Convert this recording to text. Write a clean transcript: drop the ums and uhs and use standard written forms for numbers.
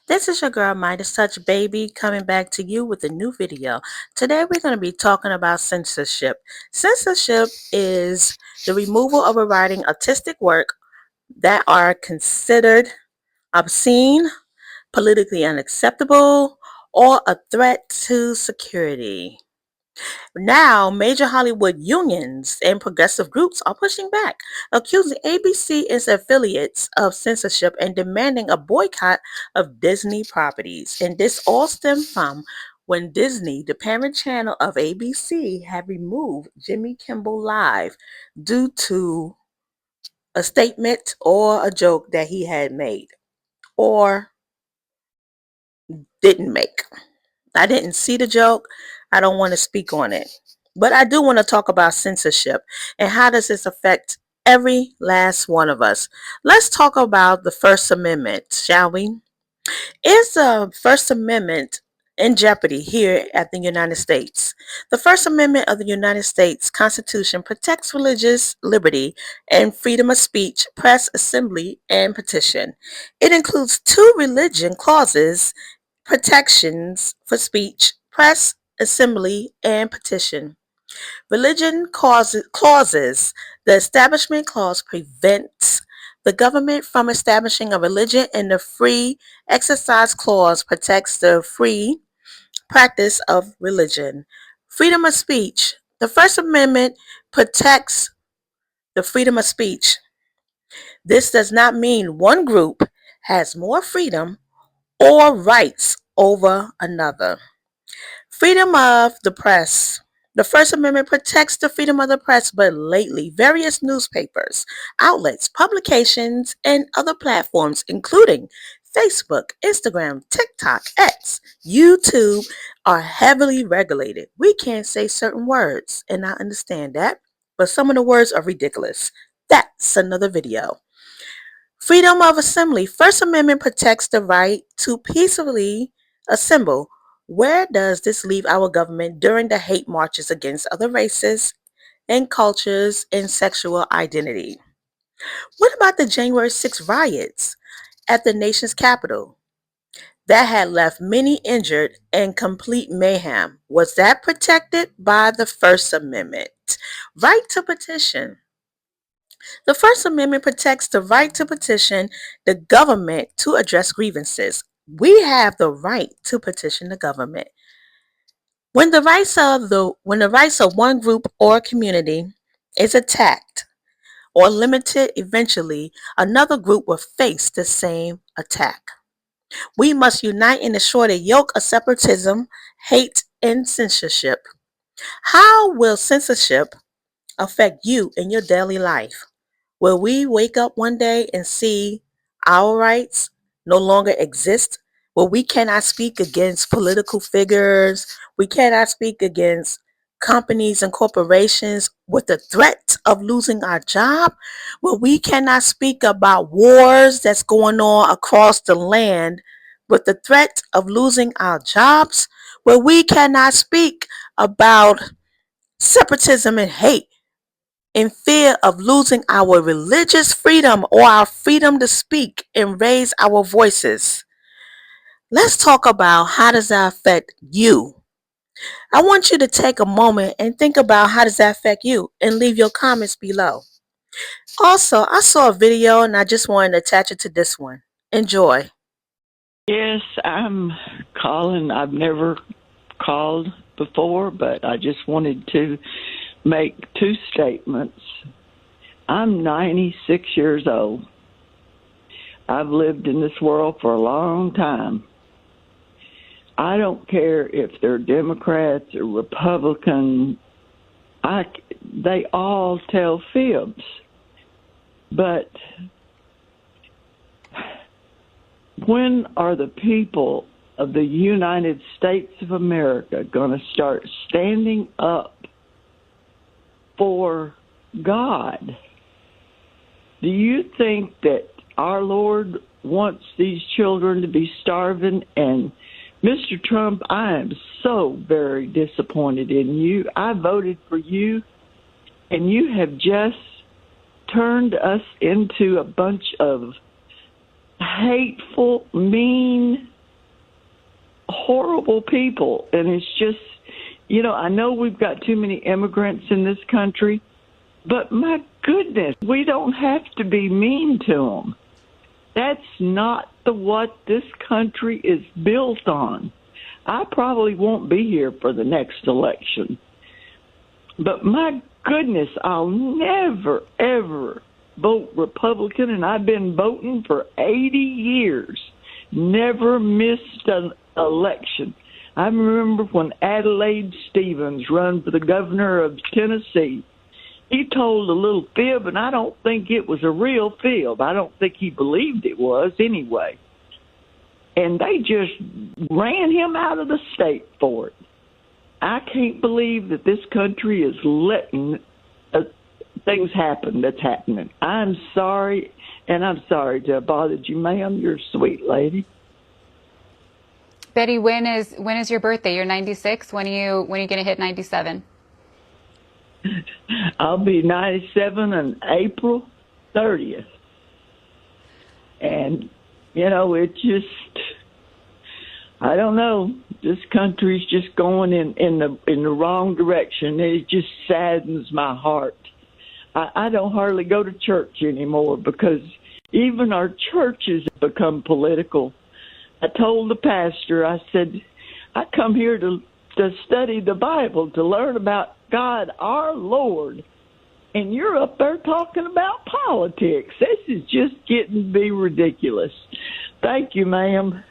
This is your girl Midas Touch Baby coming back to you with a new video. Today we're going to be talking about censorship. Censorship is the removal of a writing artistic work that are considered obscene, politically unacceptable, or a threat to security. Now, major Hollywood unions and progressive groups are pushing back, accusing ABC and its affiliates of censorship and demanding a boycott of Disney properties. And this all stemmed from when Disney, the parent channel of ABC, had removed Jimmy Kimmel Live due to a statement or a joke that he had made or didn't make. I didn't see the joke. I don't want to speak on it. But I do want to talk about censorship and how does this affect every last one of us. Let's talk about the First Amendment, shall we? Is the First Amendment in jeopardy here at the United States? The First Amendment of the United States Constitution protects religious liberty and freedom of speech, press, assembly, and petition. It includes two religion clauses protections for speech, press, assembly, and petition. Religion clauses. The Establishment Clause prevents the government from establishing a religion, and the Free Exercise Clause protects the free practice of religion. Freedom of speech. The First Amendment protects the freedom of speech. This does not mean one group has more freedom or rights over another. Freedom of the press. The First Amendment protects the freedom of the press, but lately, various newspapers, outlets, publications, and other platforms, including Facebook, Instagram, TikTok, X, YouTube, are heavily regulated. We can't say certain words, and I understand that, but some of the words are ridiculous. That's another video. Freedom of assembly. First Amendment protects the right to peacefully assemble. Where does this leave our government during the hate marches against other races and cultures and sexual identity? What about the January 6th riots at the nation's capital that had left many injured and complete mayhem? Was that protected by the First Amendment? Right to petition. The First Amendment protects the right to petition the government to address grievances. We have the right to petition the government. When the rights of one group or community is attacked or limited, eventually another group will face the same attack. We must unite and destroy the yoke of separatism, hate, and censorship. How will censorship affect you in your daily life? Will we wake up one day and see our rights no longer exist? Well, we cannot speak against political figures. We cannot speak against companies and corporations with the threat of losing our job. Well, we cannot speak about wars that's going on across the land with the threat of losing our jobs. Well, we cannot speak about separatism and hate in fear of losing our religious freedom or our freedom to speak and raise our voices. Let's talk about how does that affect you. I want you to take a moment and think about how does that affect you and leave your comments below. Also, I saw a video and I just wanted to attach it to this one. Enjoy. Yes, I'm calling. I've never called before, but I just wanted to make two statements. I'm 96 years old. I've lived in this world for a long time. I don't care if they're Democrats or Republican. They all tell fibs. But when are the people of the United States of America going to start standing up for God? Do you think that our Lord wants these children to be starving? And Mr. Trump, I am so very disappointed in you. I voted for you, and you have just turned us into a bunch of hateful, mean, horrible people. And it's just, I know we've got too many immigrants in this country, but my goodness, we don't have to be mean to them. That's not what this country is built on. I probably won't be here for the next election. But my goodness, I'll never, ever vote Republican, and I've been voting for 80 years. Never missed an election. I remember when Adelaide Stevens ran for the governor of Tennessee. He told a little fib, and I don't think it was a real fib. I don't think he believed it was anyway. And they just ran him out of the state for it. I can't believe that this country is letting things happen that's happening. I'm sorry, and I'm sorry to have bothered you, ma'am. You're a sweet lady. Betty, when is your birthday? You're 96. When are you going to hit 97? I'll be 97 on April 30th. And, it just, I don't know. This country's just going in the wrong direction. It just saddens my heart. I don't hardly go to church anymore because even our churches have become political. I told the pastor, I said, I come here to study the Bible, to learn about God, our Lord, and you're up there talking about politics. This is just getting to be ridiculous. Thank you, ma'am.